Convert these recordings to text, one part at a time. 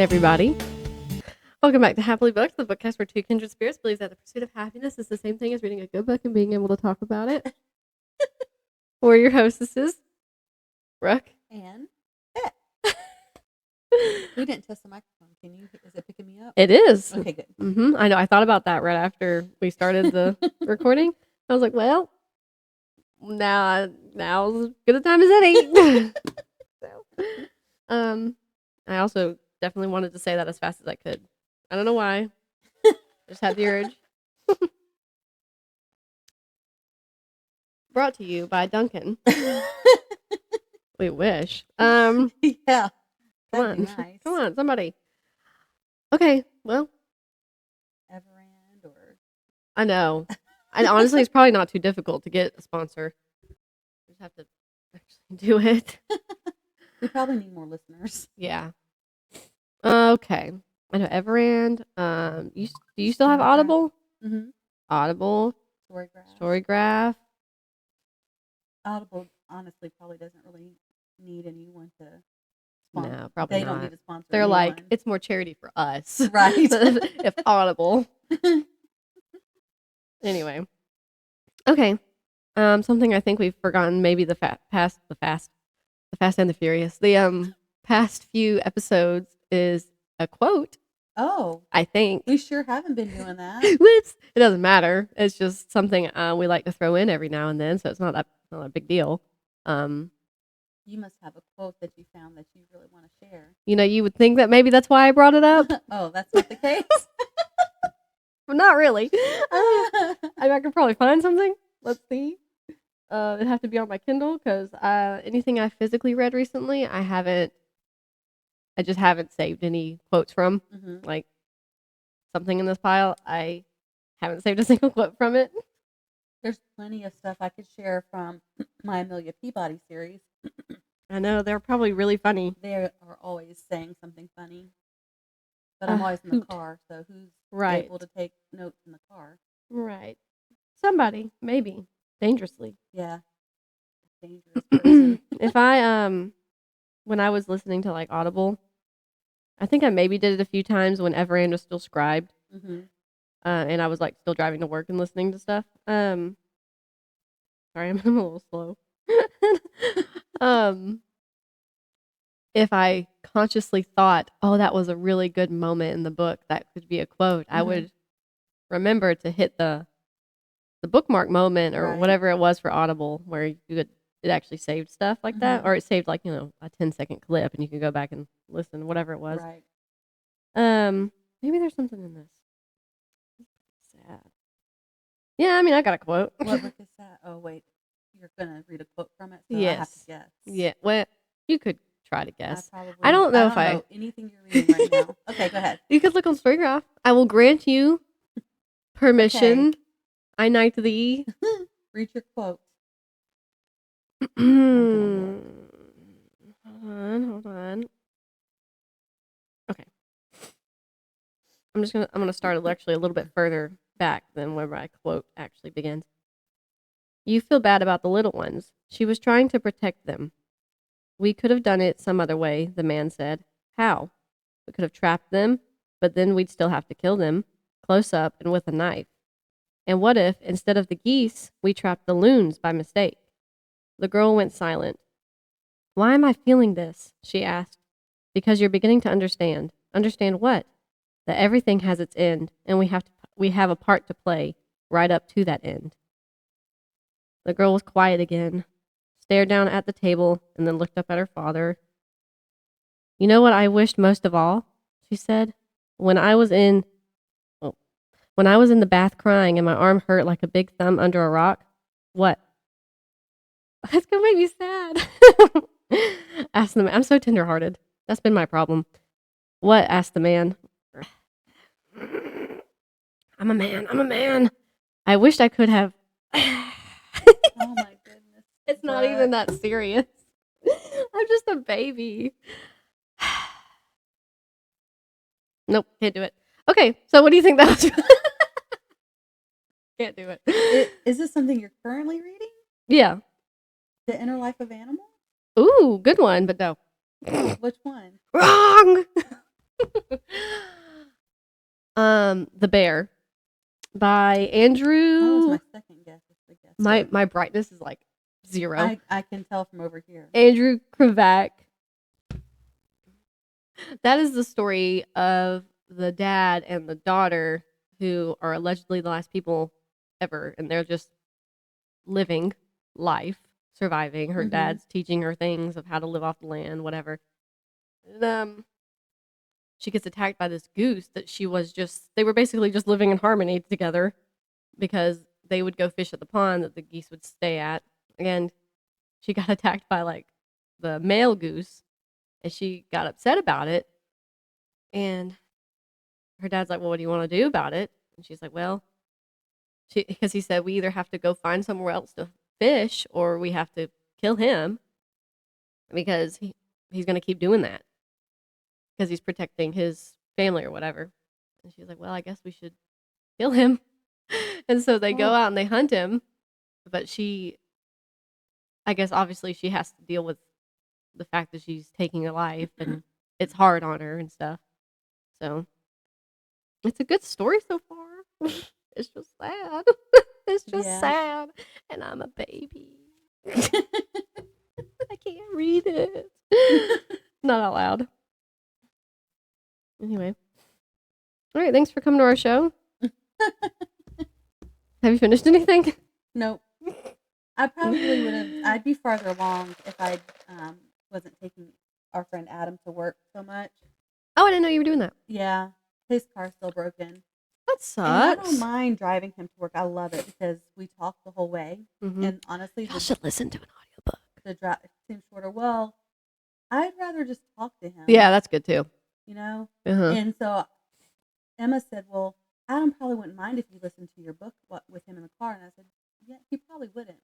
everybody. Welcome back to Happily Booked, the bookcast where two kindred spirits believe that the pursuit of happiness is the same thing as reading a good book and being able to talk about it. We're your hostesses, Brooke and Bet. We didn't test the microphone. Is it picking me up? It is. Okay, good. I know. I thought about that right after we started the recording. I was like, well, now's as good a time as any. I also definitely wanted to say that as fast as I could. I don't know why. Just had the urge. Brought to you by Duncan. We wish. Yeah. Come on. Nice. Come on, somebody. Okay, well. Everand or... I know. And honestly, it's probably not too difficult to get a sponsor. You just have to actually do it. We probably need more listeners. Yeah. Okay. I know Everand. Do you still have Audible? Mm-hmm. Audible. Storygraph. Audible honestly probably doesn't really need anyone to sponsor. No, probably they not. Don't need to sponsor. They're anyone. like, it's more charity for us, right? If Audible. Anyway. Okay. Something I think we've forgotten, maybe the Fast and the Furious. The past few episodes is a quote. Oh, I think we sure haven't been doing that. It doesn't matter. It's just something we like to throw in every now and then, so it's not a big deal. You must have a quote that you found that you really want to share. You know, you would think that maybe that's why I brought it up. Oh, that's not the case. But not really. I could probably find something. Let's see. It'd have to be on my Kindle because anything I physically read recently, I just haven't saved any quotes from. Mm-hmm. Like something in this pile, I haven't saved a single quote from it. There's plenty of stuff I could share from my Amelia Peabody series. I know, they're probably really funny. They are always saying something funny. But I'm always in the car, so who's able to take notes in the car? Right. Somebody, maybe. Dangerously. Yeah. Dangerous person. If I, when I was listening to like Audible, I think I maybe did it a few times when Everand was still scribed. Mm-hmm. And I was like still driving to work and listening to stuff. Sorry, I'm a little slow. If I consciously thought, oh, that was a really good moment in the book, that could be a quote, I would remember to hit the bookmark moment or whatever it was for Audible where it actually saved stuff like that, or it saved like, a 10-second clip and you could go back and listen, whatever it was. Right. Maybe there's something in this. Sad. Yeah, I mean, I got a quote. What book is that? Oh, wait. You're going to read a quote from it? So yes. I have to guess. Yeah, well, you could try to guess. I don't know anything you're reading right now. Okay, go ahead. You could look on Storygraph. I will grant you permission. Okay. I knight thee. Read your quote. Hold on. Okay. I'm gonna start actually a little bit further back than where my quote actually begins. You feel bad about the little ones. She was trying to protect them. We could have done it some other way, the man said. How? We could have trapped them, but then we'd still have to kill them, close up and with a knife. And what if, instead of the geese, we trapped the loons by mistake? The girl went silent. Why am I feeling this? She asked. Because you're beginning to understand. Understand what? That everything has its end, and we have a part to play right up to that end. The girl was quiet again, stared down at the table, and then looked up at her father. You know what I wished most of all? She said. When I was in the bath crying and my arm hurt like a big thumb under a rock. What? That's gonna make me sad. Asked the man. I'm so tenderhearted. That's been my problem. What? Asked the man. I'm a man. I wished I could have. Oh my goodness. It's not even that serious. I'm just a baby. Nope, can't do it. Okay, so what do you think that was? Can't do it. Is this something you're currently reading? Yeah. The Inner Life of Animals? Ooh, good one, but no. Which one? Wrong! The Bear by That was Andrew. my second guess. My brightness is like 0. I can tell from over here. Andrew Krivak. That is the story of the dad and the daughter who are allegedly the last people ever, and they're just living life, surviving. Her dad's teaching her things of how to live off the land, whatever. And, she gets attacked by this goose that they were basically just living in harmony together because they would go fish at the pond that the geese would stay at. And she got attacked by like the male goose, and she got upset about it. And her dad's like, well, what do you want to do about it? And she's like, well, because he said, we either have to go find somewhere else to fish or we have to kill him because he's going to keep doing that because he's protecting his family or whatever. And she's like, well, I guess we should kill him. And so they go out and they hunt him. But I guess obviously she has to deal with the fact that she's taking a life and it's hard on her and stuff. So it's a good story so far. It's just sad. It's just sad. And I'm a baby. I can't read it. Not out loud. Anyway. All right, thanks for coming to our show. Have you finished anything? Nope. I probably would have. I'd be farther along if I wasn't taking our friend Adam to work so much. Oh, I didn't know you were doing that. Yeah, his car's still broken. That sucks. And I don't mind driving him to work. I love it because we talk the whole way. And honestly, y'all should listen to an audiobook. The drive seems shorter. Well, I'd rather just talk to him. Yeah, that's good too. You know? And so Emma said, well, Adam probably wouldn't mind if you listened to your book with him in the car. And I said, yeah, he probably wouldn't.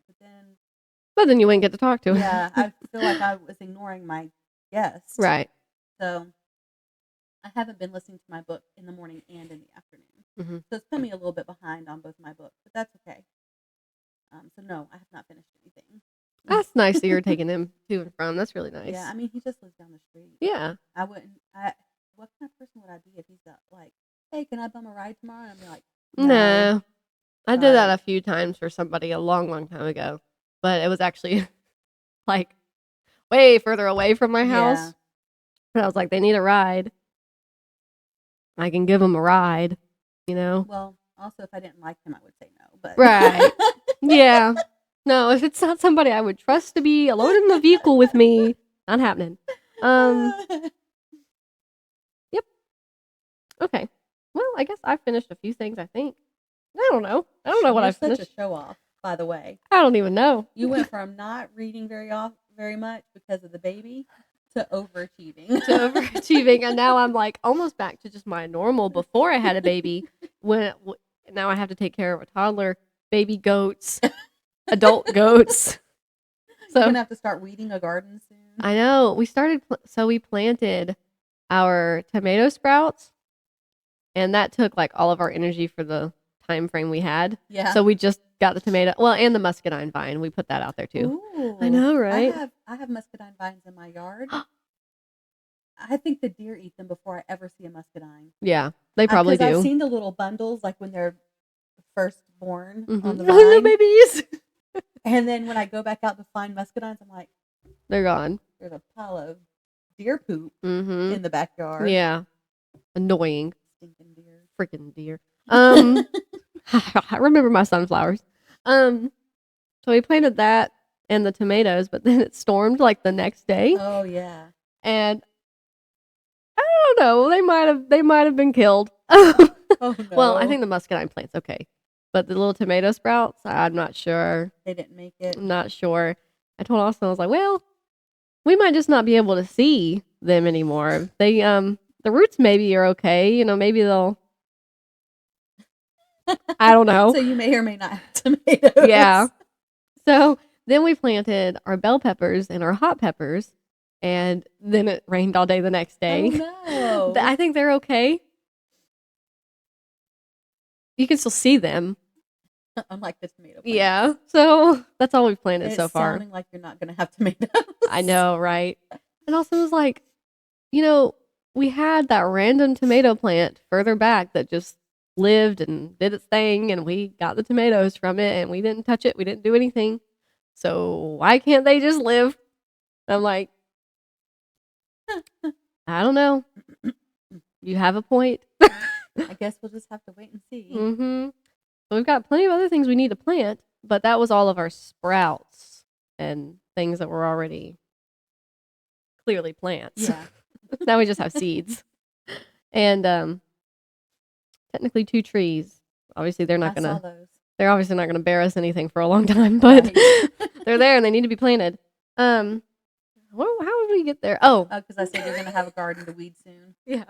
But then you wouldn't get to talk to him. Yeah, I feel like I was ignoring my guest. Right. So I haven't been listening to my book in the morning and in the afternoon. So it's put me a little bit behind on both my books, but that's okay. So no, I have not finished anything. That's nice that you're taking him to and from. That's really nice. Yeah, I mean, he just lives down the street. Yeah. What kind of person would I be if he's like, hey, can I bum a ride tomorrow? And I'm like, no. I did that a few times for somebody a long, long time ago. But it was actually like way further away from my house. Yeah. And I was like, they need a ride. I can give them a ride, you know? Well, also, if I didn't like him, I would say no. But right. Yeah. No, if it's not somebody I would trust to be alone in the vehicle with me, not happening. Yep. Okay. Well, I guess I finished a few things, I think. I don't know what I finished. Such a show off, by the way. I don't even know. You went from not reading very much because of the baby to overachieving. And now I'm like almost back to just my normal before I had a baby. Now I have to take care of a toddler, baby goats, adult goats. So you're gonna have to start weeding a garden soon. I know. We planted our tomato sprouts, and that took like all of our energy for the time frame we had. Yeah. So we just got the tomato, and the muscadine vine. We put that out there too. Ooh, I know, right? I have muscadine vines in my yard. I think the deer eat them before I ever see a muscadine. Yeah, they probably do. I've seen the little bundles like when they're first born on the little vine. babies. And then when I go back out to find muscadines, I'm like, they're gone. There's a pile of deer poop in the backyard. Yeah, annoying. Stinking deer. Freaking deer. I remember my sunflowers. So we planted that and the tomatoes, but then it stormed like the next day. Oh yeah. And I don't know. They might have been killed. Oh, no. Well, I think the muscadine plant's okay, but the little tomato sprouts, I'm not sure. They didn't make it. I'm not sure. I told Austin, I was like, well, we might just not be able to see them anymore. They the roots maybe are okay. You know, maybe they'll. I don't know. So you may or may not have tomatoes. Yeah. So then we planted our bell peppers and our hot peppers, and then it rained all day the next day. Oh, no. I think they're okay. You can still see them. Unlike the tomato plants. Yeah. So that's all we've planted so far. It's sounding like you're not going to have tomatoes. I know, right? And also it was like, you know, we had that random tomato plant further back that just lived and did its thing, and we got the tomatoes from it, and we didn't touch it. We didn't do anything. So why can't they just live? I'm like, I don't know. You have a point. I guess we'll just have to wait and see. Mm-hmm. So we've got plenty of other things we need to plant, but that was all of our sprouts and things that were already clearly plants. Yeah. Now we just have seeds. And technically 2 trees. Obviously they're not saw gonna those. they're obviously not gonna bear us anything for a long time, but Right. they're there and they need to be planted. How did we get there? Oh, because I said you're gonna have a garden to weed soon. yeah.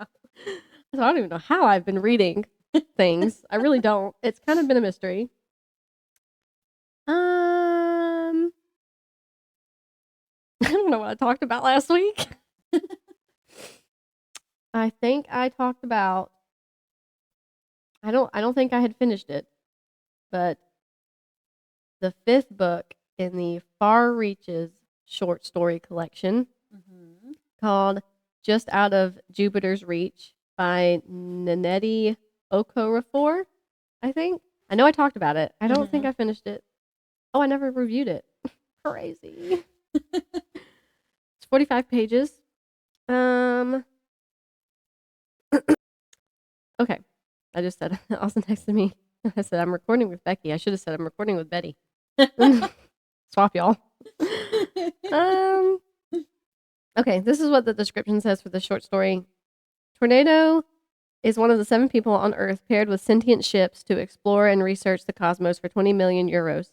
So I don't even know how I've been reading things. I really don't. It's kind of been a mystery. I don't know what I talked about last week. I think I talked about I don't think I had finished it, but the 5th book in the Far Reaches short story collection called Just Out of Jupiter's Reach by Nnedi Okorafor, I think. I know I talked about it. I don't think I finished it. Oh, I never reviewed it. Crazy. It's 45 pages. Okay. I just said, Austin texted me. I said, I'm recording with Becky. I should have said I'm recording with Betty. Swap y'all. Okay, this is what the description says for the short story. Tornado is one of the 7 people on Earth paired with sentient ships to explore and research the cosmos for 20 million euros.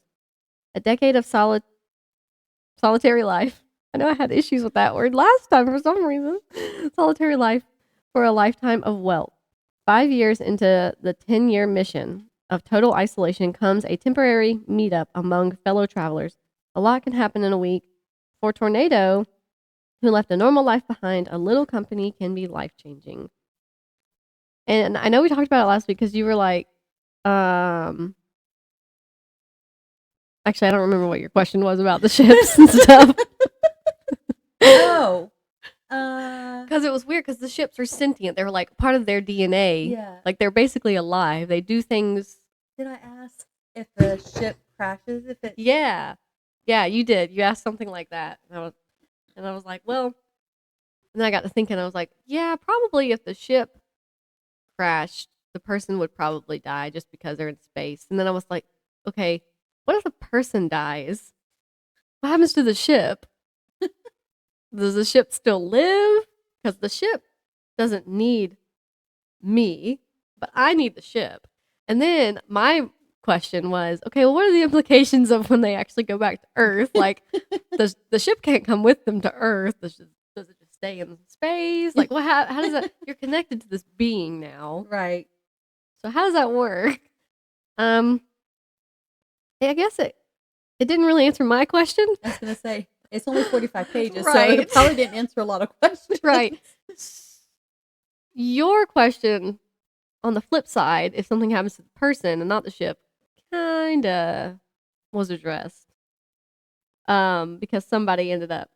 A decade of solitary life. I know I had issues with that word last time for some reason. Solitary life for a lifetime of wealth. 5 years into the 10-year mission of total isolation comes a temporary meetup among fellow travelers. A lot can happen in a week. For Tornado, who left a normal life behind, a little company can be life-changing. And I know we talked about it last week because you were like, actually, I don't remember what your question was about the ships and stuff. Oh. Because it was weird because the ships are sentient. They're like part of their DNA. Yeah. Like they're basically alive. They do things. Did I ask if the ship crashes? If it? Yeah. Yeah, you did. You asked something like that. And I was like, well. And then I got to thinking. I was like, yeah, probably if the ship crashed, the person would probably die just because they're in space. And then I was like, okay, what if the person dies? What happens to the ship? Does the ship still live? Because the ship doesn't need me, but I need the ship. And then my question was, okay, well, what are the implications of when they actually go back to Earth? Like, the ship can't come with them to Earth. Does it just stay in space? Like, how does that? You're connected to this being now, Right? So how does that work? I guess it didn't really answer my question. I was gonna say it's only 45 pages, Right. so it probably didn't answer a lot of questions. Right. Your question, on the flip side, if something happens to the person and not the ship, kinda was addressed. Because somebody ended up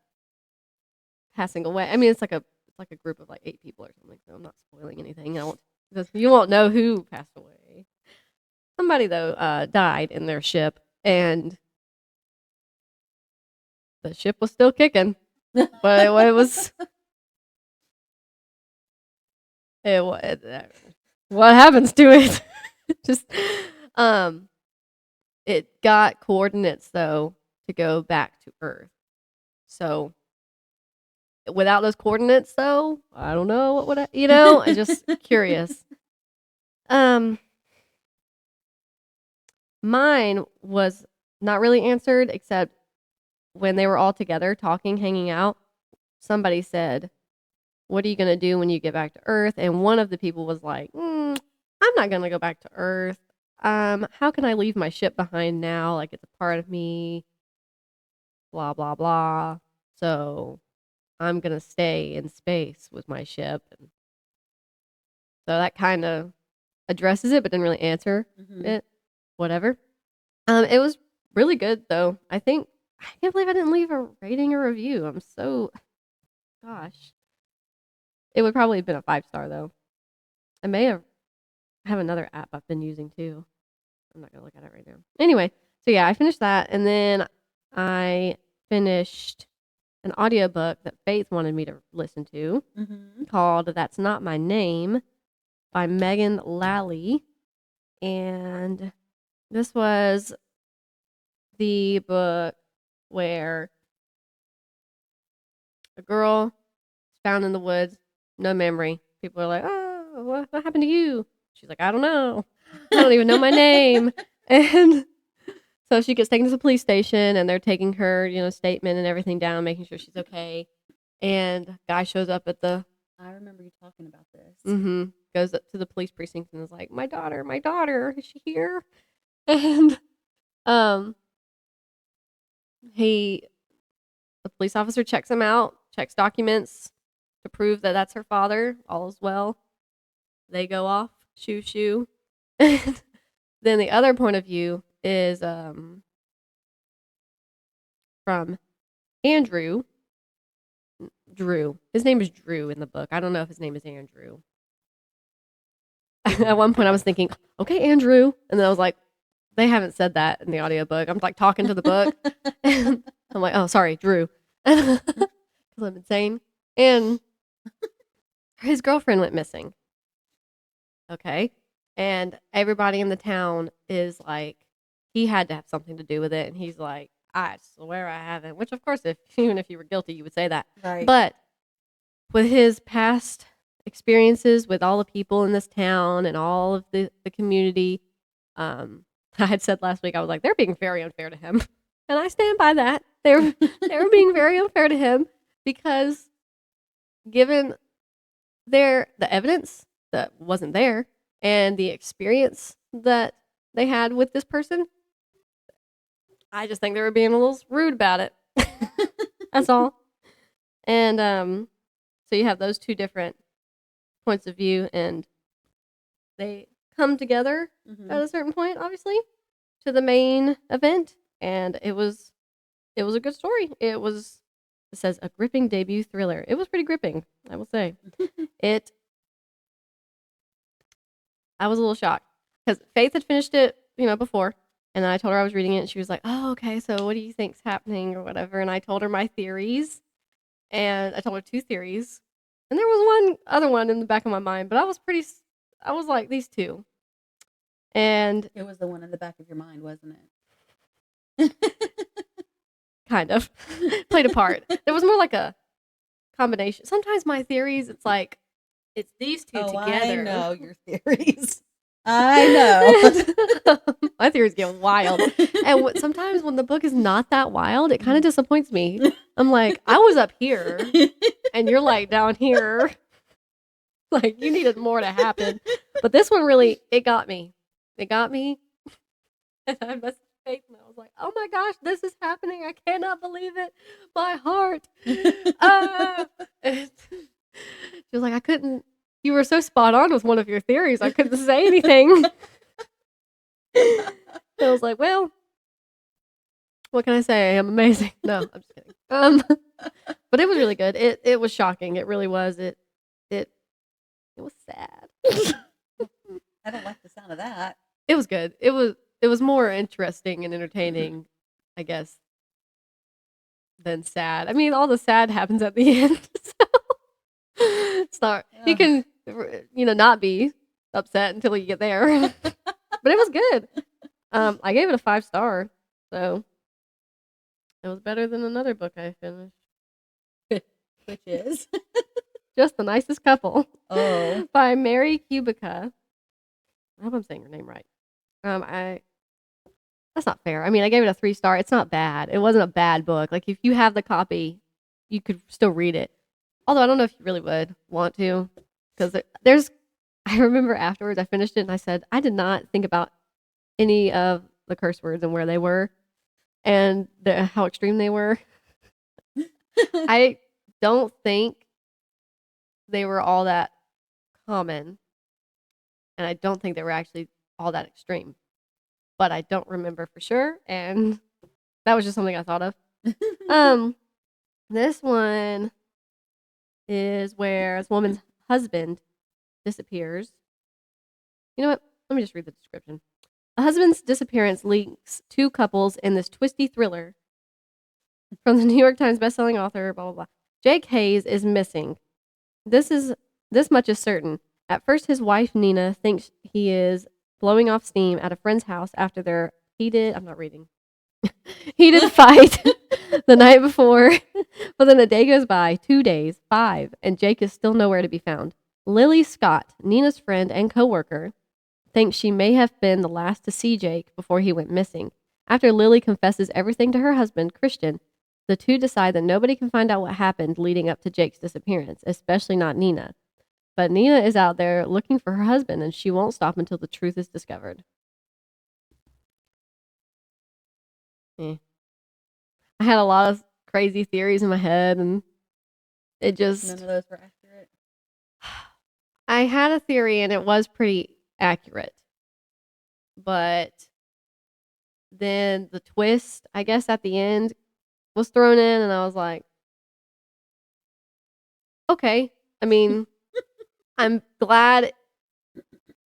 passing away. I mean, it's like a group of like 8 people or something. So I'm not spoiling anything. You won't know who passed away. Somebody though died in their ship, and the ship was still kicking, but it was. What happens to it? Just it got coordinates though to go back to Earth. So without those coordinates though, I don't know what would I'm just curious. Mine was not really answered except when they were all together talking, hanging out. Somebody said, what are you going to do when you get back to Earth? And one of the people was like, I'm not going to go back to Earth. How can I leave my ship behind now? Like, it's a part of me. Blah, blah, blah. So I'm going to stay in space with my ship. And so that kind of addresses it, but didn't really answer it. Whatever. It was really good, though. I can't believe I didn't leave a rating or review. I'm so, gosh. It would probably have been a 5-star though. I may have another app I've been using too. I'm not gonna look at it right now. Anyway, so yeah, I finished that, and then I finished an audiobook that Faith wanted me to listen to called "That's Not My Name" by Megan Lally, and this was the book where a girl is found in the woods, no memory. People are like, "Oh, what happened to you?" She's like, "I don't know. I don't even know my name." And so she gets taken to the police station, and they're taking her, statement and everything down, making sure she's okay. And a guy shows up at the... I remember you talking about this. Goes up to the police precinct and is like, my daughter, is she here? And the police officer checks him out, checks documents to prove that that's her father. All is well. They go off, shoo. And then the other point of view is from Andrew. Drew. His name is Drew in the book. I don't know if his name is Andrew. At one point I was thinking, okay, Andrew. And then I was like, they haven't said that in the audiobook. I'm like talking to the book. And I'm like, oh, sorry, Drew. Because I'm insane. And his girlfriend went missing. Okay. And everybody in the town is like, he had to have something to do with it. And he's like, I swear I haven't. Which, of course, even if you were guilty, you would say that. Right. But with his past experiences with all the people in this town and all of the community, I had said last week, I was like, they're being very unfair to him. And I stand by that. They were being very unfair to him because given the evidence that wasn't there and the experience that they had with this person, I just think they were being a little rude about it. That's all. And so you have those two different points of view, and they come together at a certain point, obviously, to the main event. And it was a good story. It says a gripping debut thriller. It was pretty gripping, I will say. I was a little shocked because Faith had finished it, before. And then I told her I was reading it, and she was like, oh, okay, so what do you think's happening or whatever? And I told her my theories, and I told her 2 theories. And there was one other one in the back of my mind, but I was like, these 2. And it was the one in the back of your mind, wasn't it? Kind of. Played a part. There was more like a combination. Sometimes my theories, it's like, it's these 2 together. I know your theories. I know. My theories get wild. And sometimes when the book is not that wild, it kind of disappoints me. I'm like, I was up here and you're like down here. Like, you needed more to happen. But this one really, it got me. And I messaged Faith and I was like, oh my gosh, this is happening. I cannot believe it. My heart. She was like, you were so spot on with one of your theories. I couldn't say anything. I was like, well, what can I say? I'm amazing. No, I'm just kidding. But it was really good. It was shocking. It really was. It was sad. I don't like the sound of that. It was good. It was more interesting and entertaining, I guess, than sad. I mean, all the sad happens at the end. So it's not, you can, not be upset until you get there. But it was good. I gave it a 5-star, so it was better than another book I finished. Which is? Just the Nicest Couple. Oh. By Mary Kubica. I hope I'm saying her name right. That's not fair. I mean, I gave it a 3-star. It's not bad. It wasn't a bad book. Like, if you have the copy, you could still read it. Although I don't know if you really would want to, because I remember afterwards I finished it and I said, I did not think about any of the curse words and where they were and how extreme they were. I don't think they were all that common, and I don't think they were actually all that extreme. But I don't remember for sure, and that was just something I thought of. This one, is where this woman's husband disappears. You know what? Let me just read the description. A husband's disappearance links two couples in this twisty thriller. From the New York Times bestselling author, blah, blah, blah. Jake Hayes is missing. This much is certain. At first, his wife, Nina, thinks he is blowing off steam at a friend's house after their heated fight the night before. But then a day goes by, 2 days, 5, and Jake is still nowhere to be found. Lily Scott, Nina's friend and coworker, thinks she may have been the last to see Jake before he went missing. After Lily confesses everything to her husband, Christian, the two decide that nobody can find out what happened leading up to Jake's disappearance, especially not Nina. But Nina is out there looking for her husband, and she won't stop until the truth is discovered. I had a lot of crazy theories in my head, and it just... None of those were accurate? I had a theory, and it was pretty accurate. But then the twist, I guess, at the end was thrown in, and I was like, okay. I mean, I'm glad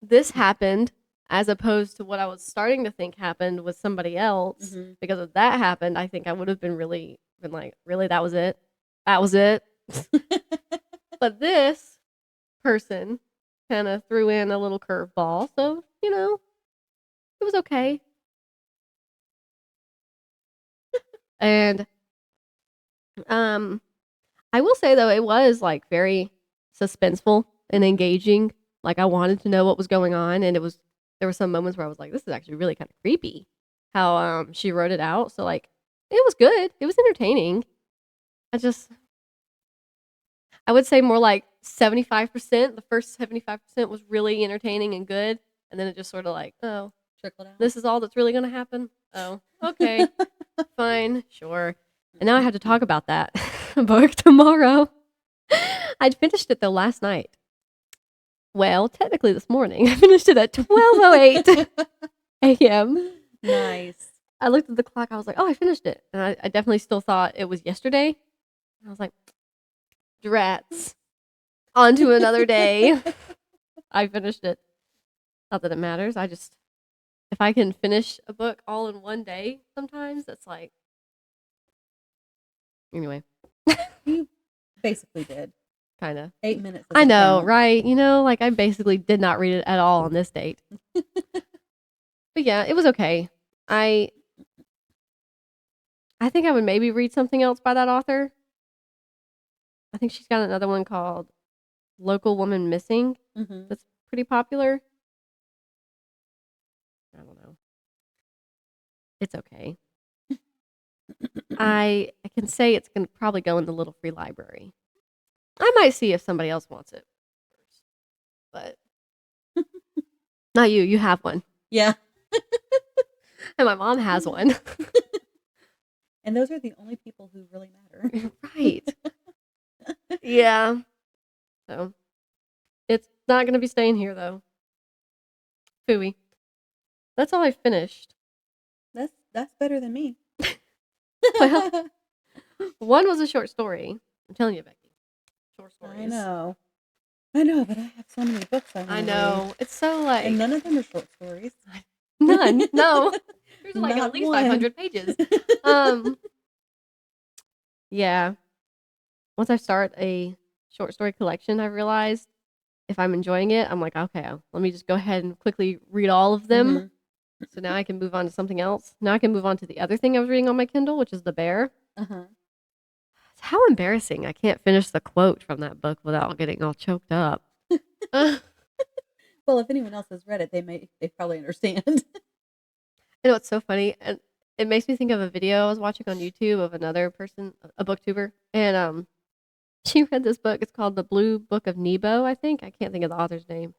this happened as opposed to what I was starting to think happened with somebody else. Mhm. Because if that happened, I think I would have been like, really, that was it? That was it? But this person kind of threw in a little curveball, so, it was okay. And I will say though, it was like very suspenseful and engaging. Like I wanted to know what was going on, and there were some moments where I was like, this is actually really kind of creepy how she wrote it out. So like it was good. It was entertaining. I would say more like 75%. The first 75% was really entertaining and good, and then it just sort of like, oh, trickled out. This is all that's really going to happen? Oh, okay. Fine, sure. And now I have to talk about that book tomorrow. I finished it though last night. Well, technically this morning. I finished it at 12:08 a.m. Nice. I looked at the clock. I was like, oh, I finished it. And I definitely still thought it was yesterday. I was like, drats. On to another day. I finished it. Not that it matters. If I can finish a book all in one day, sometimes that's like, anyway. You basically did. Kind of. 8 minutes. I know, count. right? Like I basically did not read it at all on this date. But yeah, it was okay. I think I would maybe read something else by that author. I think she's got another one called Local Woman Missing. Mm-hmm. That's pretty popular. I don't know. It's okay. I can say it's going to probably go in the little free library. I might see if somebody else wants it first. But not you. You have one. Yeah. And my mom has one. And those are the only people who really matter. Right. Yeah. So it's not going to be staying here though. Phooey. That's all I finished. That's better than me. Well, one was a short story. I'm telling you, Becky. Short stories. I know, but I have so many books I know. It's so like... And none of them are short stories. None. No. There's like Not at least one. 500 pages. Yeah. Once I start a short story collection, I realized if I'm enjoying it, I'm like, okay, let me just go ahead and quickly read all of them. Mm-hmm. So now I can move on to something else. Now I can move on to the other thing I was reading on my Kindle, which is The Bear. Uh-huh. How embarrassing. I can't finish the quote from that book without getting all choked up. Well, if anyone else has read it, they probably understand. You know what's so funny? And it makes me think of a video I was watching on YouTube of another person, a booktuber, and she read this book. It's called The Blue Book of Nebo, I think. I can't think of the author's name,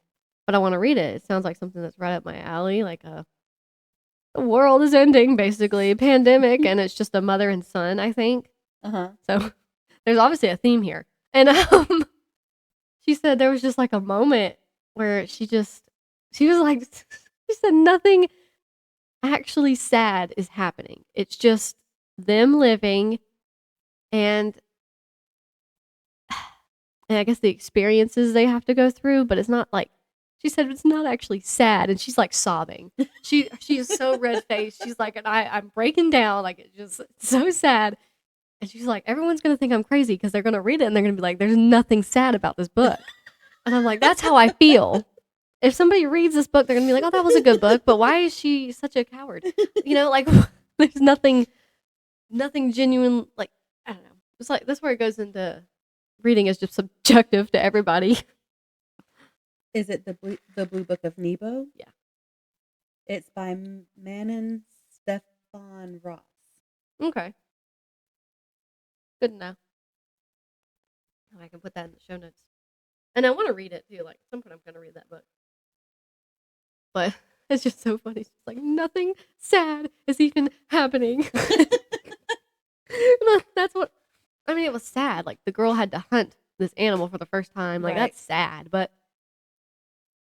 but I want to read it. It sounds like something that's right up my alley, like the world is ending, basically, pandemic, and it's just a mother and son, I think. Uh-huh. So there's obviously a theme here. And she said there was just like a moment where she was like, she said nothing actually sad is happening. It's just them living, and and I guess the experiences they have to go through, but it's not like, she said it's not actually sad, and she's like sobbing. She is so red faced. She's like, and I'm breaking down, like it's just so sad. And she's like, everyone's gonna think I'm crazy because they're gonna read it and they're gonna be like, there's nothing sad about this book. And I'm like, that's how I feel. If somebody reads this book, they're gonna be like, oh, that was a good book, but why is she such a coward? You know, like there's nothing genuine. Like, I don't know. It's like that's where it goes into reading is just subjective to everybody. Is it the Blue Book of Nebo? Yeah. It's by Manon Steffan Ross. Okay. Good to know. I can put that in the show notes. And I want to read it too. Like, at some point I'm going to read that book. But it's just so funny. It's like, nothing sad is even happening. That's what, I mean, it was sad. Like, the girl had to hunt this animal for the first time. Like, that's sad. But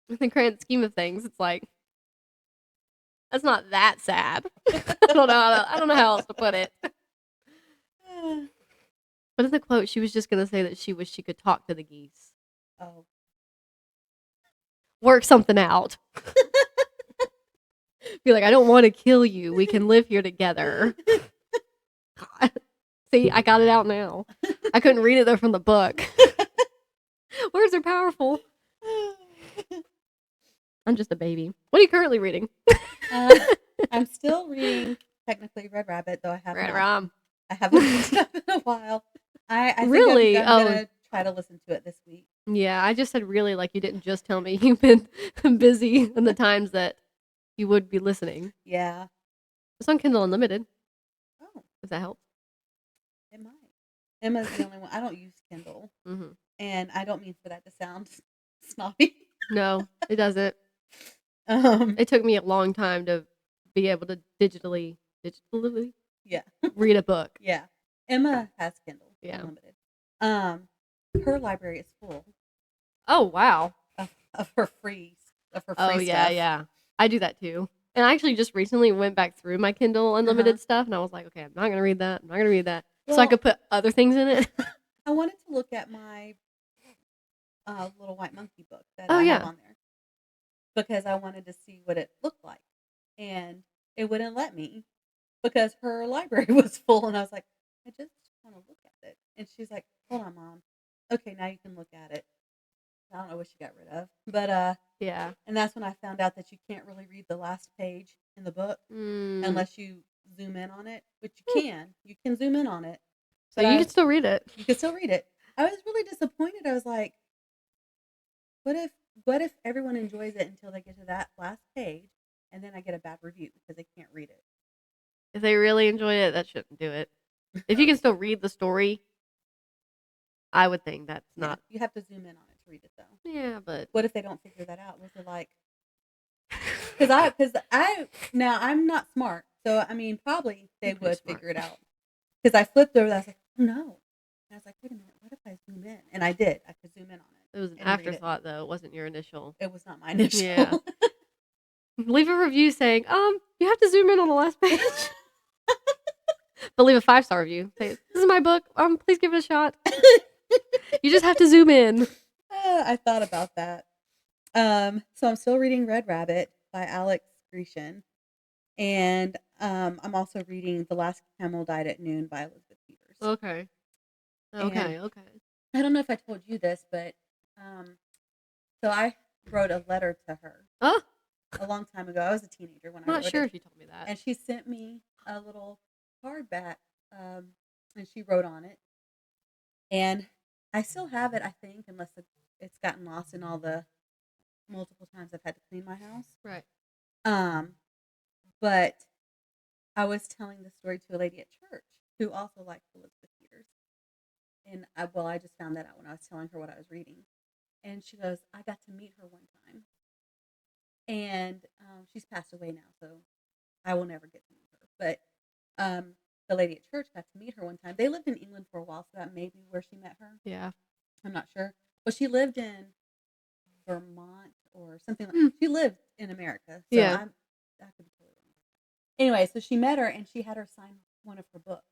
in the grand scheme of things, it's like, that's not that sad. I don't know how else to put it. But in the quote, she was just going to say that she wished she could talk to the geese. Oh. Work something out. Be like, I don't want to kill you. We can live here together. God. See, I got it out now. I couldn't read it though from the book. Words are powerful. I'm just a baby. What are you currently reading? I'm still reading, technically, Red Rabbit, though I haven't read it in a while. I think really? I'm gonna try to listen to it this week. Yeah, I just said really, like you didn't just tell me you've been busy in the times that you would be listening. Yeah. It's on Kindle Unlimited. Oh. Does that help? It might. Emma's the only one. I don't use Kindle. Mm-hmm. And I don't mean for that to sound snobby. No, it doesn't. It took me a long time to be able to digitally read a book. Yeah. Emma has Kindle Unlimited. Her library is full. Oh wow. Of her free stuff. Yeah. I do that too. And I actually just recently went back through my Kindle Unlimited stuff, and I was like, okay, I'm not gonna read that. Well, so I could put other things in it. I wanted to look at my Little White Monkey book that I have on there because I wanted to see what it looked like, and it wouldn't let me because her library was full, and I was like, I just want to look at it, and she's like, hold on, Mom. Okay, now you can look at it. I don't know what she got rid of, but yeah. And that's when I found out that you can't really read the last page in the book unless you zoom in on it, which you can. You can zoom in on it. So you can still read it. You can still read it. I was really disappointed. I was like, what if everyone enjoys it until they get to that last page and then I get a bad review because they can't read it? If they really enjoy it, that shouldn't do it. If you can still read the story, I would think that's not. You have to zoom in on it to read it, though. Yeah, but what if they don't figure that out? Was it like? Because now I'm not smart, so I mean probably they would figure it out. Because I flipped over, and I was like, oh, no. And I was like, wait a minute, what if I zoom in? And I did. I could zoom in on it. It was an afterthought, though. It wasn't your initial. It was not my initial. Yeah. Leave a review saying, you have to zoom in on the last page. But leave a 5-star review. Say, this is my book. Please give it a shot. You just have to zoom in. I thought about that. So I'm still reading Red Rabbit by Alex Grecien. And I'm also reading The Last Camel Died at Noon by Elizabeth Peters. Okay. I don't know if I told you this, but so I wrote a letter to her a long time ago. I was a teenager when I wrote it. I'm not sure if you told me that. And she sent me a little card back, and she wrote on it. And I still have it, I think, unless it's gotten lost in all the multiple times I've had to clean my house. Right. But I was telling the story to a lady at church who also liked Elizabeth Peters. And I just found that out when I was telling her what I was reading. And she goes, I got to meet her one time. And she's passed away now, so I will never get to meet her. But the lady at church got to meet her one time. They lived in England for a while, so that may be where she met her. Yeah. I'm not sure. Well, she lived in Vermont or something like She lived in America. So yeah. I could be totally wrong. Anyway, so she met her and she had her sign one of her books.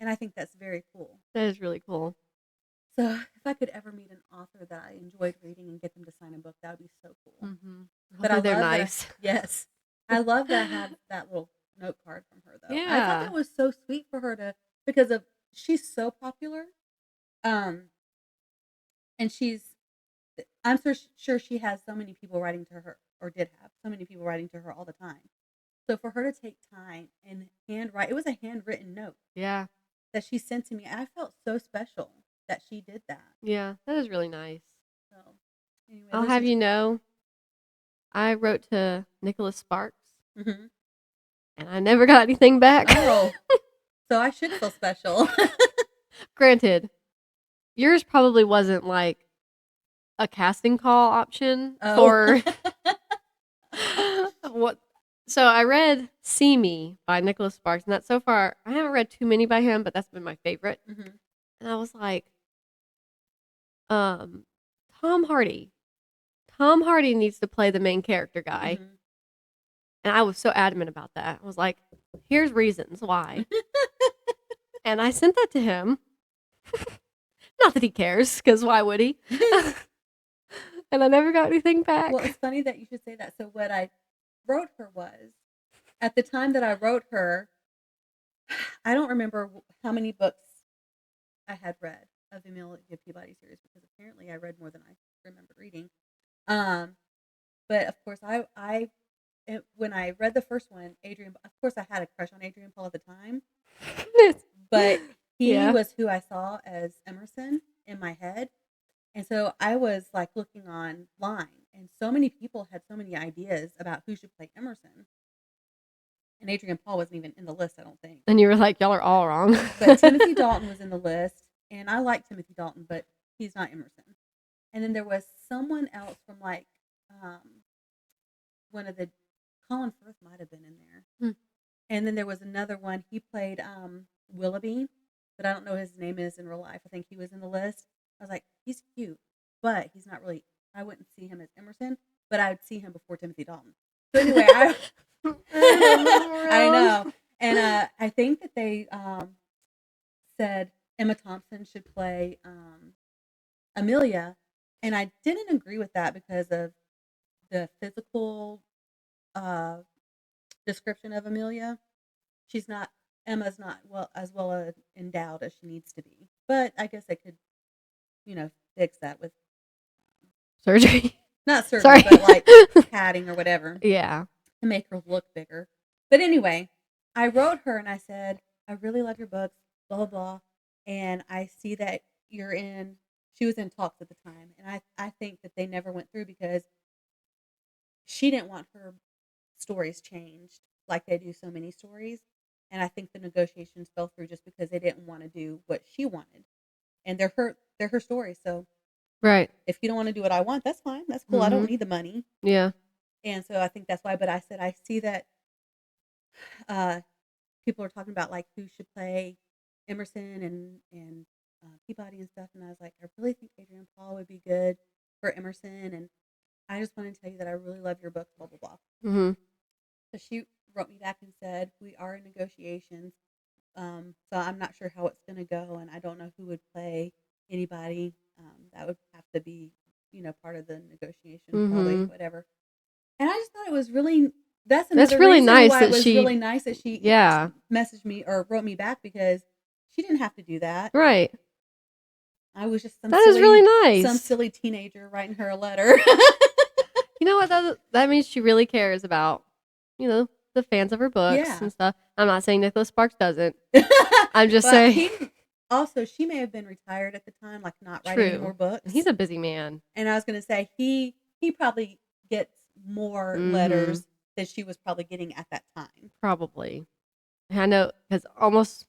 And I think that's very cool. That is really cool. So if I could ever meet an author that I enjoyed reading and get them to sign a book, that would be so cool. Mm-hmm. But I they're love nice. yes, I love that I have that little note card from her though. I thought Yeah. that was so sweet for her to, because of she's so popular, and I'm sure she has so many people writing to her, or did have so many people writing to her all the time. So for her to take time and handwrite, it was a handwritten note. Yeah. That she sent to me. I felt so special that she did that. Yeah, that is really nice. So, anyway, I'll have you know, I wrote to Nicholas Sparks, mm-hmm. and I never got anything back. Oh, so I should feel special. Granted, yours probably wasn't like a casting call option for what. So I read "See Me" by Nicholas Sparks, and that's so far I haven't read too many by him, but that's been my favorite. Mm-hmm. And I was like, Tom Hardy. Tom Hardy needs to play the main character guy. Mm-hmm. And I was so adamant about that. I was like, here's reasons why. And I sent that to him. Not that he cares, because why would he? And I never got anything back. Well, it's funny that you should say that. So what I wrote her was, at the time that I wrote her, I don't remember how many books I had read of the Amelia Peabody series, because apparently I read more than I remember reading. But of course, when I read the first one, Adrian, of course, I had a crush on Adrian Paul at the time, but he was who I saw as Emerson in my head. And so I was like looking online, and so many people had so many ideas about who should play Emerson. And Adrian Paul wasn't even in the list, I don't think. And you were like, y'all are all wrong. But Timothy Dalton was in the list, and I like Timothy Dalton, but he's not Emerson. And then there was someone else from like one of the Colin Firth might have been in there. And then there was another one. He played Wholleben, but I don't know what his name is in real life. I think he was in the list. I was like, he's cute, but he's not really. I wouldn't see him as Emerson, but I would see him before Timothy Dalton. So anyway, I know, and I think that they said Emma Thompson should play Amelia, and I didn't agree with that because of the physical description of Amelia. Emma's not as well endowed as she needs to be, but I guess I could, fix that with surgery. Not surgery, but like padding or whatever. Yeah. To make her look bigger. But anyway, I wrote her and I said, I really love your books, blah, blah, blah. And I see that she was in talks at the time. And I think that they never went through because she didn't want her stories changed like they do so many stories. And I think the negotiations fell through just because they didn't want to do what she wanted. And they're her stories. So right. If you don't want to do what I want, that's fine. That's cool. Mm-hmm. I don't need the money. Yeah. And so I think that's why. But I said, I see that people are talking about like who should play Emerson and Peabody and stuff. And I was like, I really think Adrian Paul would be good for Emerson. And I just wanted to tell you that I really love your book, blah, blah, blah. Mm-hmm. So she wrote me back and said, we are in negotiations. So I'm not sure how it's going to go. And I don't know who would play anybody. That would have to be, part of the negotiation, mm-hmm. probably, whatever. And I just thought it was really, that's really nice why that it was she, really nice that she messaged me or wrote me back, because she didn't have to do that. Right. I was just that is really nice. Some silly teenager writing her a letter. You know what? That means she really cares about, the fans of her books and stuff. I'm not saying Nicholas Sparks doesn't. I'm just saying. Also, she may have been retired at the time, like not writing any more books. He's a busy man. And I was going to say, he probably gets more mm-hmm. letters than she was probably getting at that time. Probably. I know, because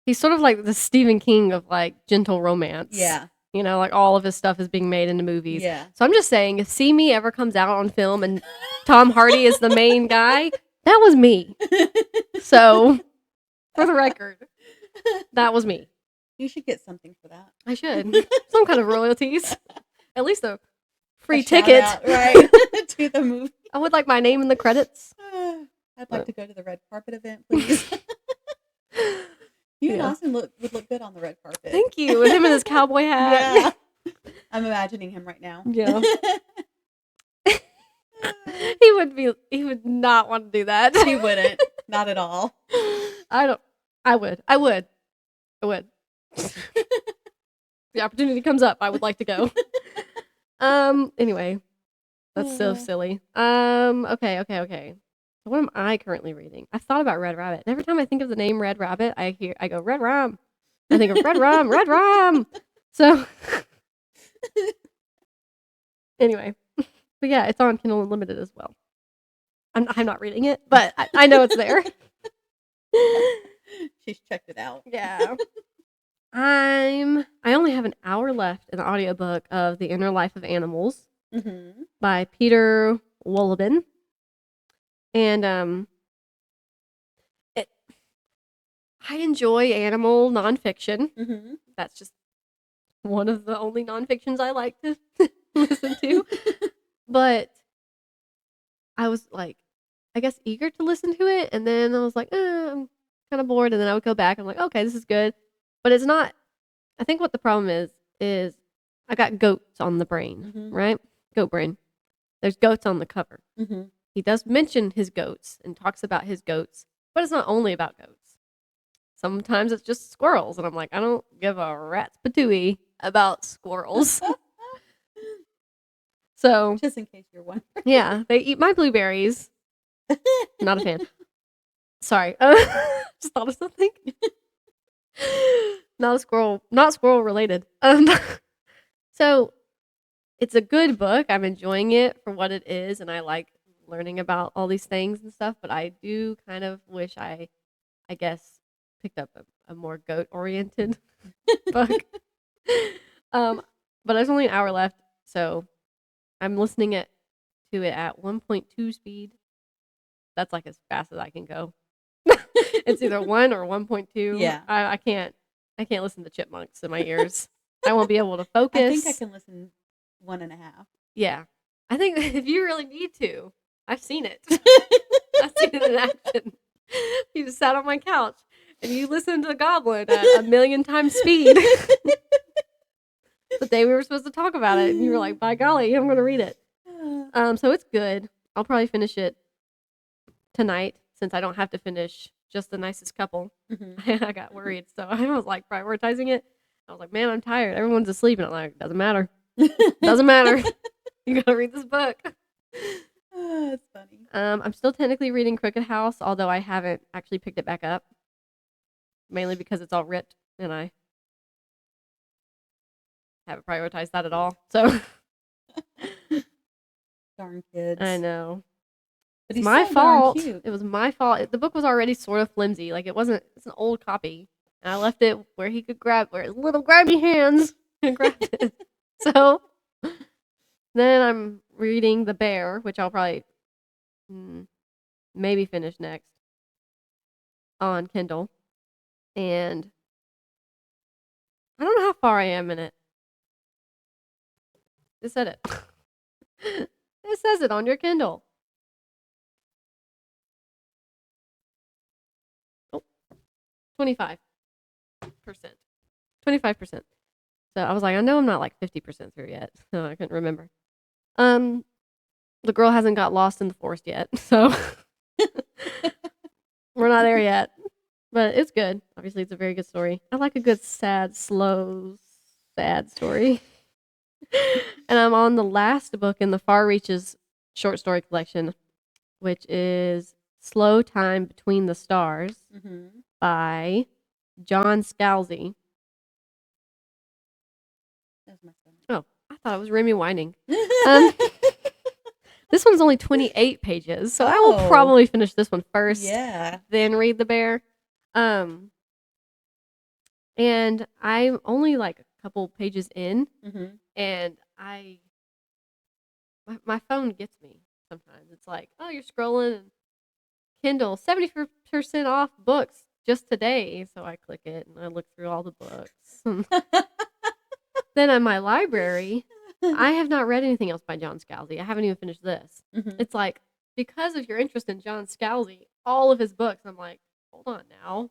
he's sort of like the Stephen King of like gentle romance. Yeah. Like all of his stuff is being made into movies. Yeah. So I'm just saying, if See Me ever comes out on film and Tom Hardy is the main guy, that was me. So, for the record, that was me. You should get something for that. I should. Some kind of royalties. At least a free ticket. Out, right, to the movie. I would like my name in the credits. I'd like to go to the red carpet event, please. You and Yeah. Austin would look good on the red carpet. Thank you. With him in his cowboy hat. Yeah. I'm imagining him right now. Yeah. He would not want to do that. He wouldn't. Not at all. I would. The opportunity comes up, I would like to go. Anyway. That's so silly. Okay. So what am I currently reading? I've thought about Red Rabbit. And every time I think of the name Red Rabbit, I go, Red Rum. I think of Red Rum, Red Rum. So, anyway. But yeah, it's on Kindle Unlimited as well. I'm not reading it, but I know it's there. She's checked it out. Yeah. I only have an hour left in the audiobook of The Inner Life of Animals by Peter Wholleben. And I enjoy animal nonfiction. That's just one of the only nonfictions I like to listen to. But I was like, I guess eager to listen to it, and then I was like, I'm kind of bored, and then I would go back and I'm like, okay, this is good. But it's not. I think what the problem is I got goats on the brain, right? Goat brain. There's goats on the cover. He does mention his goats and talks about his goats, but it's not only about goats. Sometimes it's just squirrels, and I'm like, I don't give a rat's patooey about squirrels. So, just in case you're wondering. Yeah, they eat my blueberries. Not a fan. Sorry. Just thought of something. Not squirrel related. So it's a good book. I'm enjoying it for what it is, and I like learning about all these things and stuff, but I do kind of wish I guess picked up a more goat oriented book. But there's only an hour left, so I'm listening to it at 1.2 speed. That's like as fast as I can go. It's either 1 or 1.2. Yeah. I can't listen to chipmunks in my ears. I won't be able to focus. I think I can listen 1.5. Yeah. I think if you really need to, I've seen it. I've seen it in action. You just sat on my couch and you listened to Goblin at 1,000,000 times speed. The day we were supposed to talk about it, and you were like, by golly, I'm going to read it. So it's good. I'll probably finish it tonight since I don't have to finish just the nicest couple. I got worried, so I was like prioritizing it. I was like, man, I'm tired. Everyone's asleep, and I'm like, doesn't matter. Doesn't matter. You gotta read this book. That's funny. I'm still technically reading Crooked House, although I haven't actually picked it back up, mainly because it's all ripped, and I haven't prioritized that at all. So Darn kids. I know. But It's my fault. It was my fault. The book was already sort of flimsy. Like it's an old copy. And I left it where he could where his little grabby hands could grab it. So then I'm reading The Bear, which I'll probably maybe finish next on Kindle. And I don't know how far I am in it. It said it. It says it on your Kindle. 25%. 25%. So I was like, I know I'm not like 50% through yet. So I couldn't remember. The girl hasn't got lost in the forest yet. So we're not there yet. But it's good. Obviously, it's a very good story. I like a good sad, slow, sad story. And I'm on the last book in the Far Reaches short story collection, which is Slow Time Between the Stars by John Scalzi. Oh, I thought it was Remy whining. This one's only 28 pages, so I will probably finish this one first. Yeah. Then read The Bear. And I'm only like a couple pages in, and my phone gets me sometimes. It's like, oh, you're scrolling and Kindle 70% off books just today. So I click it and I look through all the books. Then on my library, I have not read anything else by John Scalzi. I haven't even finished this. It's like, because of your interest in John Scalzi, all of his books, I'm like, hold on now.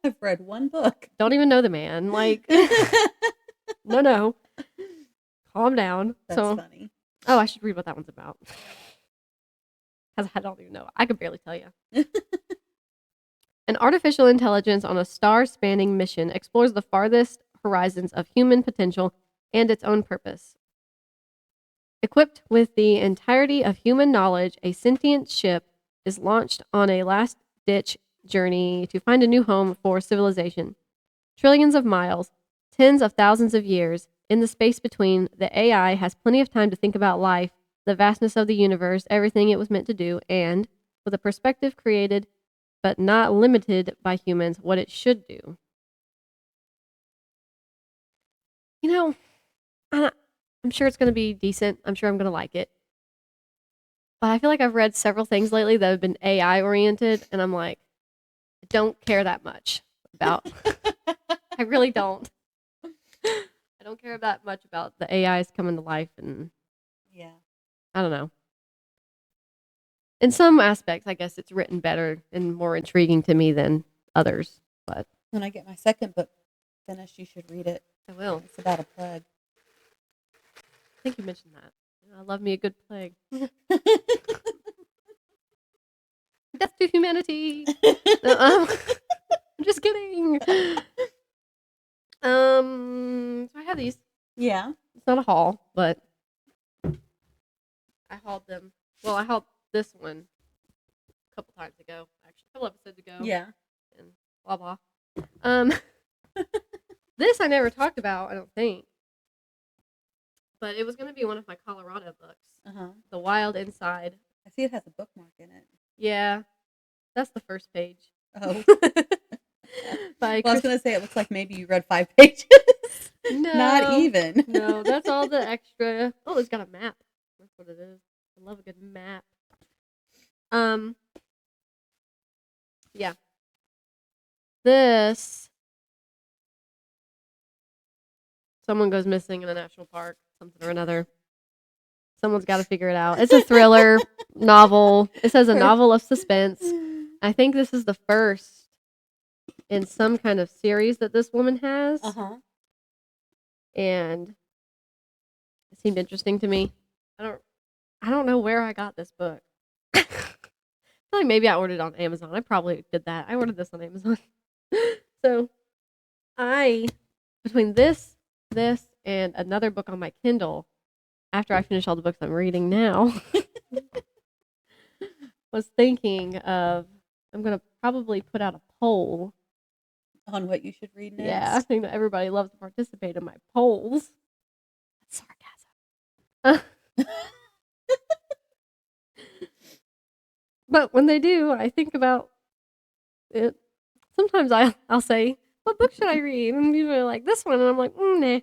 I've read one book. Don't even know the man. Like, no. Calm down. That's funny. Oh, I should read what that one's about. Because I don't even know. I could barely tell you. An artificial intelligence on a star-spanning mission explores the farthest horizons of human potential and its own purpose. Equipped with the entirety of human knowledge, a sentient ship is launched on a last-ditch journey to find a new home for civilization. Trillions of miles, tens of thousands of years, in the space between, the AI has plenty of time to think about life, the vastness of the universe, everything it was meant to do, and, with a perspective created but not limited by humans, what it should do. You know, I'm sure it's going to be decent. I'm sure I'm going to like it. But I feel like I've read several things lately that have been AI oriented, and I'm like, I don't care that much about. I really don't. I don't care that much about the AIs coming to life, and yeah, I don't know. In some aspects, I guess it's written better and more intriguing to me than others. But when I get my second book finished, you should read it. I will. It's about a plague. I think you mentioned that. I love me a good plague. Death to humanity. I'm just kidding. So I have these. Yeah. It's not a haul, but I hauled them. Well, I hauled this one a couple times ago, actually, a couple episodes ago. Yeah. And blah blah. This I never talked about, I don't think. But it was going to be one of my Colorado books. The Wild Inside. I see it has a bookmark in it. Yeah. That's the first page. Oh. I was going to say, it looks like maybe you read 5 pages. No. Not even. No, that's all the extra. Oh, it's got a map. That's what it is. I love a good map. Yeah. This. Someone goes missing in a national park, something or another. Someone's got to figure it out. It's a thriller novel. It says a novel of suspense. I think this is the first in some kind of series that this woman has. And it seemed interesting to me. I don't know where I got this book. I feel like maybe I ordered it on Amazon. I probably did that. I ordered this on Amazon. So between this, and another book on my Kindle, after I finish all the books I'm reading now, was thinking of, I'm going to probably put out a poll. On what you should read next? Yeah, I think that everybody loves to participate in my polls. Sarcasm. But when they do, I think about it. Sometimes I'll say, what book should I read? And people are like, this one. And I'm like, nah.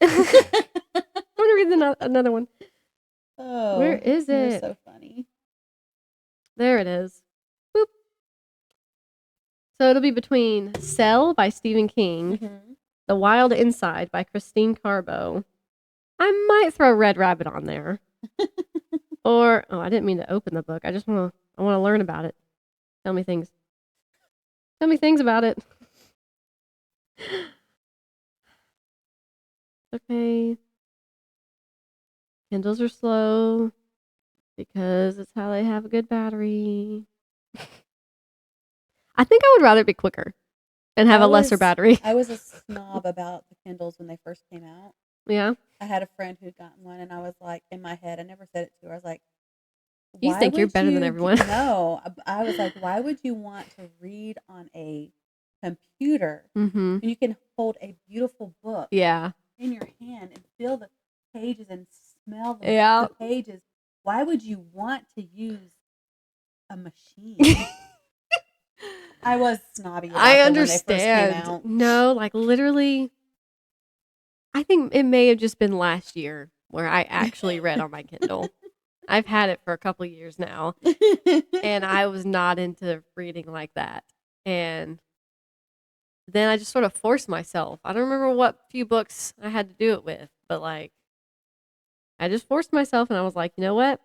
I'm going to read another one. Oh, where is it? You're so funny. There it is. Boop. So it'll be between Cell by Stephen King, The Wild Inside by Christine Carbo. I might throw Red Rabbit on there. Or, I didn't mean to open the book. I want to learn about it. Tell me things. Tell me things about it. Okay. Kindles are slow because it's how they have a good battery. I think I would rather be quicker and have a lesser battery. I was a snob about the Kindles when they first came out. Yeah. I had a friend who'd gotten one, and I was like, in my head, I never said it to her. I was like, you think you're better than everyone? No. I was like, why would you want to read on a computer when you can hold a beautiful book in your hand and feel the pages and smell the pages? Why would you want to use a machine? I was snobby about I them understand. when they first came out. No, like literally, I think it may have just been last year where I actually read on my Kindle. I've had it for a couple of years now, and I was not into reading like that. And then I just sort of forced myself. I don't remember what few books I had to do it with, but like, I just forced myself, and I was like, you know what?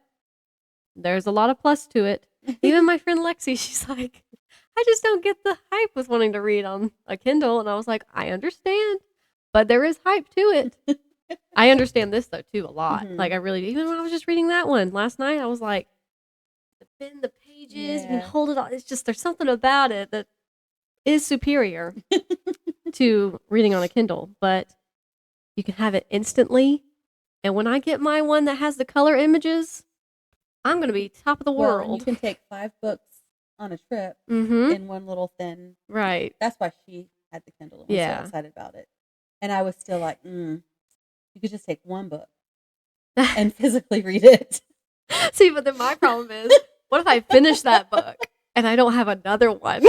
There's a lot of plus to it. Even my friend Lexi, she's like, I just don't get the hype with wanting to read on a Kindle. And I was like, I understand, but there is hype to it. I understand this though too a lot. Mhm. Like I really, even when I was just reading that one last night, I was like, bend the pages, you can Yeah. hold it all. It's just there's something about it that is superior to reading on a Kindle, but you can have it instantly. And when I get my one that has the color images, I'm gonna be top of the Well, and you world. can take 5 books on a trip Mm-hmm. in one little thin. Right. That's why she had the Kindle and was so Yeah. excited about it. And I was still like, you could just take one book and physically read it. See, but then my problem is, what if I finish that book and I don't have another one?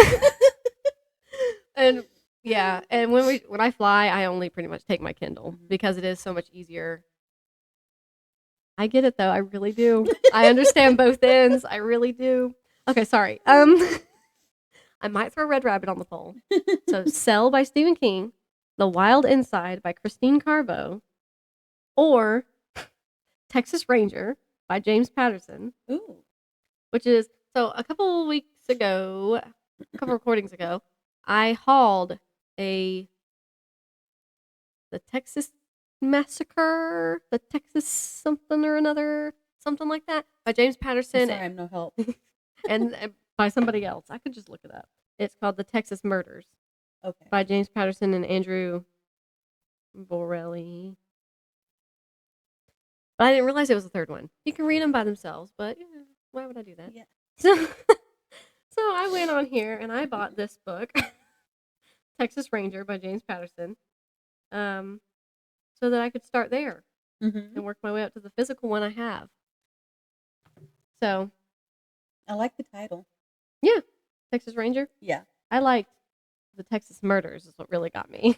And yeah, and when I fly, I only pretty much take my Kindle because it is so much easier. I get it though, I really do. I understand both ends. I really do. Okay, sorry. I might throw Red Rabbit on the poll. So, Cell by Stephen King, The Wild Inside by Christine Carbo, or Texas Ranger by James Patterson. Ooh. Which is, so a couple recordings ago, I hauled the Texas Massacre, the Texas something or another, something like that, by James Patterson. I'm sorry, I'm no help. and by somebody else. I could just look it up. It's called The Texas Murders. Okay. By James Patterson and Andrew Borelli. But I didn't realize it was the third one. You can read them by themselves, but why would I do that? Yeah. So I went on here and I bought this book, Texas Ranger by James Patterson, so that I could start there and work my way up to the physical one I have. So I like the title. Yeah, Texas Ranger. Yeah. I liked the Texas Murders is what really got me.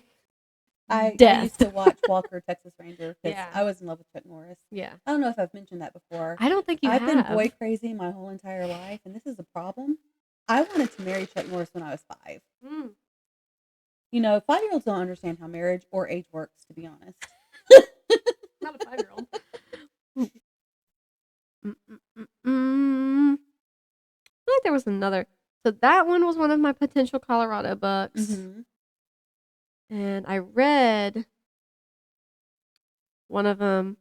I used to watch Walker, Texas Ranger, because I was in love with Chuck Norris. Yeah. I don't know if I've mentioned that before. I don't think you have. I've been boy crazy my whole entire life, and this is a problem. I wanted to marry Chuck Norris when I was 5. You know, 5-year-olds don't understand how marriage or age works, to be honest. Not a 5-year-old. I feel like there was another. So that one was one of my potential Colorado books. And I read one of them.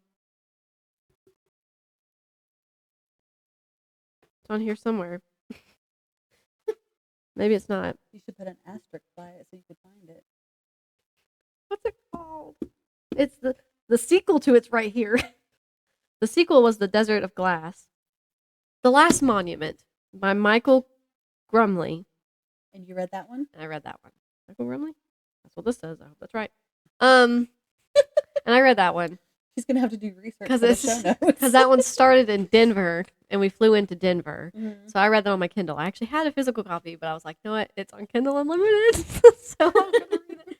It's on here somewhere. Maybe it's not. You should put an asterisk by it so you could find it. What's it called? It's the sequel to it's right here. The sequel was The Desert of Glass. The Last Monument by Michael Grumley. And you read that one? I read that one. Michael Grumley? That's what this says. I hope that's right. And I read that one. She's going to have to do research for the show notes. Because that one started in Denver, and we flew into Denver. So I read that on my Kindle. I actually had a physical copy, but I was like, you know what? It's on Kindle Unlimited. So I'm going to read it.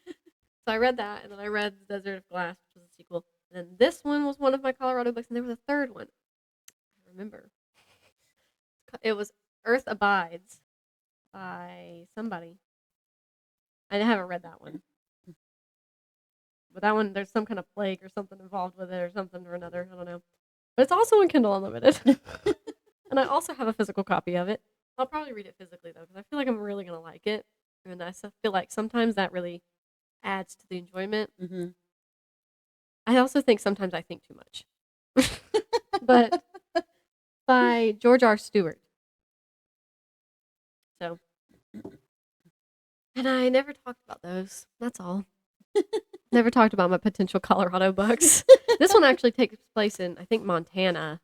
So I read that, and then I read The Desert of Glass, which was a sequel. And then this one was one of my Colorado books, and there was a third one. I remember. It was Earth Abides by somebody. I haven't read that one. But that one, there's some kind of plague or something involved with it or something or another. I don't know. But it's also in Kindle Unlimited. And I also have a physical copy of it. I'll probably read it physically, though, because I feel like I'm really going to like it. And I feel like sometimes that really adds to the enjoyment. I also think sometimes I think too much. But by George R. Stewart. So. And I never talked about those. That's all. Never talked about my potential Colorado books. This one actually takes place in, I think, Montana.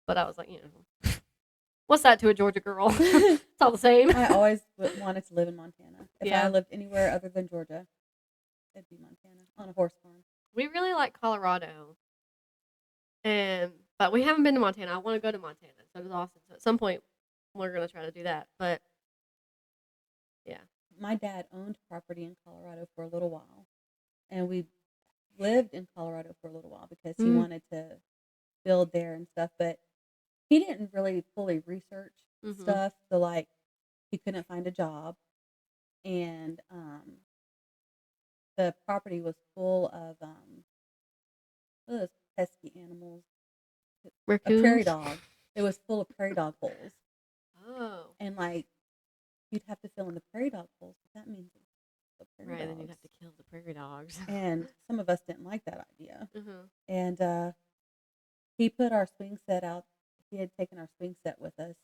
But I was like, what's that to a Georgia girl? It's all the same. I always wanted to live in Montana. If I lived anywhere other than Georgia, it'd be Montana on a horse farm. We really like Colorado. But we haven't been to Montana. I want to go to Montana. So it was awesome. So at some point, we're going to try to do that. But, yeah. My dad owned property in Colorado for a little while. And we lived in Colorado for a little while because he wanted to build there and stuff. But he didn't really fully research stuff. So, like, he couldn't find a job. And the property was full of those pesky animals. Raccoons? A prairie dog. It was full of prairie dog holes. Oh. And, like, you'd have to fill in the prairie dog holes. But that means the prairie Right, dogs. then you'd have to kill the prairie dogs. And some of us didn't like that idea. Mm-hmm. And he put our swing set out. He had taken our swing set with us,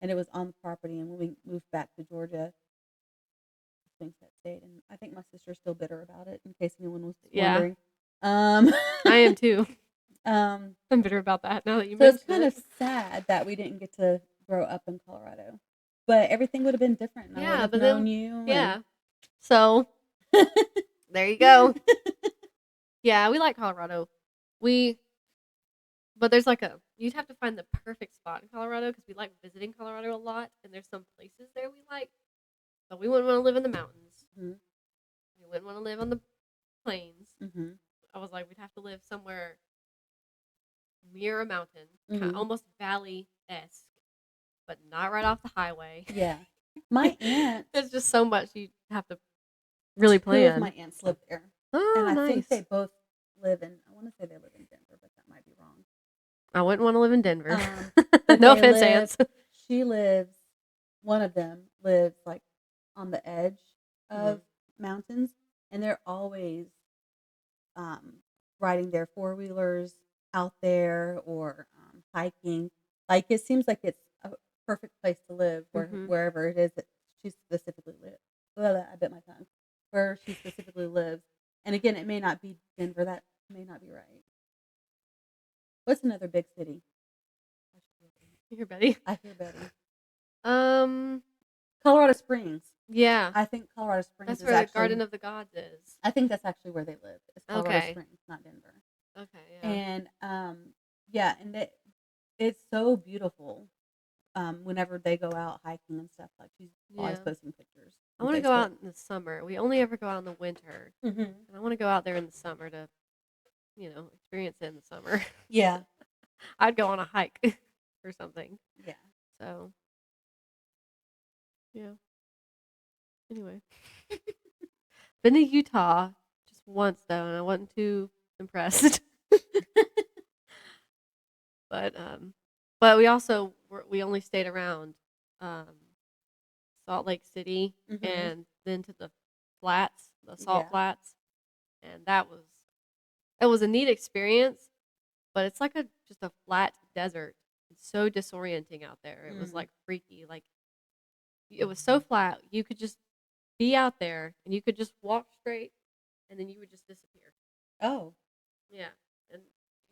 and it was on the property. And when we moved back to Georgia, the swing set stayed. And I think my sister's still bitter about it, in case anyone was wondering. I am too. I'm bitter about that now that you so mentioned it's kind it. of sad that we didn't get to grow up in Colorado, but everything would have been different. And I would have known you. Yeah. So there you go. Yeah, we like Colorado. But there's you'd have to find the perfect spot in Colorado because we like visiting Colorado a lot, and there's some places there we like, but we wouldn't want to live in the mountains. Mm-hmm. We wouldn't want to live on the plains. Mm-hmm. I was like, we'd have to live somewhere near a mountain, Mm-hmm. almost valley-esque, but not right off the highway. Yeah. My aunt. There's just so much you have to really plan. Two of my aunts live there. Oh, and I nice. think they both live in, I want to say they live in Denver, but that might be wrong. I wouldn't want to live in Denver. No offense, aunts. One of them lives like on the edge of mountains, and they're always riding their four-wheelers out there or hiking. Like, it seems like it's a perfect place to live wherever it is that she specifically lives. I bit my tongue. Where she specifically lives. And again, it may not be Denver. That may not be right. What's another big city? You hear Betty? I hear Betty. Colorado Springs. Yeah. I think Colorado Springs that's is where actually, the Garden of the Gods is. I think that's actually where they live. It's Colorado Springs, not Denver. Okay, yeah. And and it's so beautiful. Whenever they go out hiking and stuff, like she's always posting pictures. I want to go out in the summer. We only ever go out in the winter. Mm-hmm. And I want to go out there in the summer to, experience it in the summer. Yeah. I'd go on a hike or something. Yeah. So, yeah. Anyway. Been to Utah just once, though, and I wasn't too impressed. But we only stayed around Salt Lake City and then to the flats, the salt flats, and it was a neat experience, but it's like just a flat desert. It's so disorienting out there. It was like freaky. Like, it was so flat. You could just be out there and you could just walk straight and then you would just disappear. Oh. Yeah. And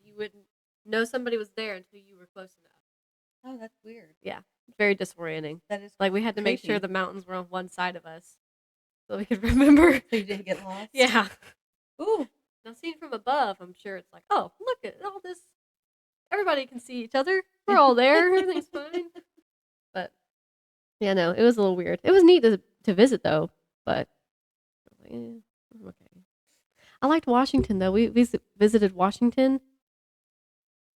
you wouldn't know somebody was there until you were close enough. Oh, that's weird. Yeah. Very disorienting. That is like, we had to creepy. make sure the mountains were on one side of us so we could remember. So you didn't get lost? Yeah. Ooh. Now, seen from above, I'm sure it's like, oh, look at all this. Everybody can see each other. We're all there. Everything's fine. But, yeah, no, it was a little weird. It was neat to visit, though. But, okay. I liked Washington, though. We visited Washington.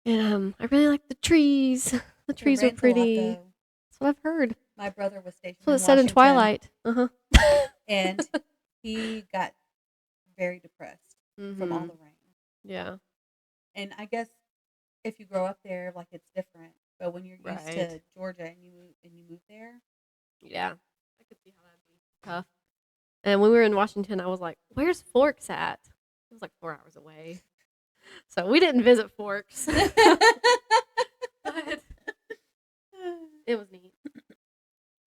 And I really like the trees. The trees are pretty. That's what I've heard. My brother was stationed That's what it said in Twilight. And he got very depressed from all the rain. Yeah. And I guess if you grow up there, like, it's different. But when you're used to Georgia and you move there, yeah, I could see how that'd be tough. And when we were in Washington, I was like, "Where's Forks at?" It was like 4 hours away, so we didn't visit Forks. But it was neat.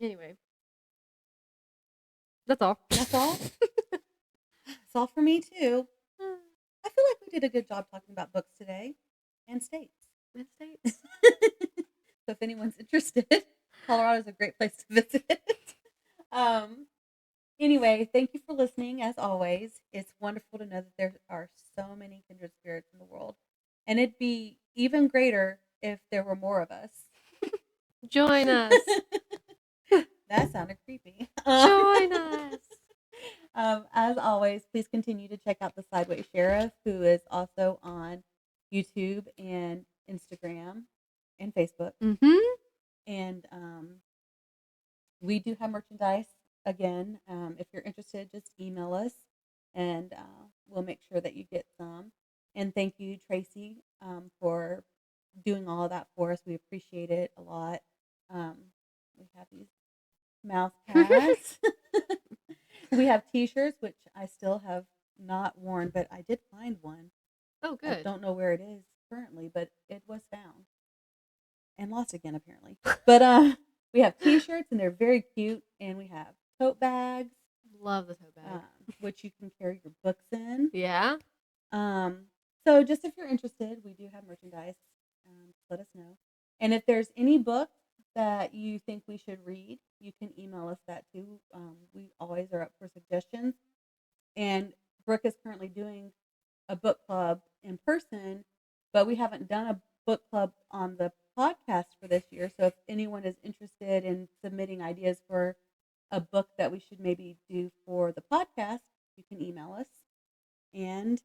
Anyway, that's all. That's all. That's all for me too. I feel like we did a good job talking about books today and states. So if anyone's interested, Colorado is a great place to visit. Anyway, thank you for listening. As always, it's wonderful to know that there are so many kindred spirits in the world, and it'd be even greater if there were more of us. Join us. That sounded creepy. Join us. As always, please continue to check out the Sideways Sheriff, who is also on YouTube and Instagram and Facebook. And we do have merchandise. Again, if you're interested, just email us and we'll make sure that you get some. And thank you, Tracy, for doing all of that for us. We appreciate it a lot. We have these mouse pads. We have t-shirts, which I still have not worn, but I did find one. Oh, I good. don't know where it is currently, but it was found and lost again apparently. But we have t-shirts and they're very cute, and we have tote bags, Love the tote bag. which you can carry your books in. Yeah. So just if you're interested, we do have merchandise. Let us know. And if there's any book that you think we should read, you can email us that too. We always are up for suggestions. And Brooke is currently doing a book club in person, but we haven't done a book club on the podcast for this year. So if anyone is interested in submitting ideas for a book that we should maybe do for the podcast, you can email us. And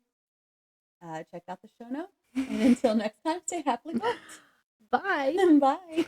check out the show notes. And until next time, stay happily booked. Bye. Bye.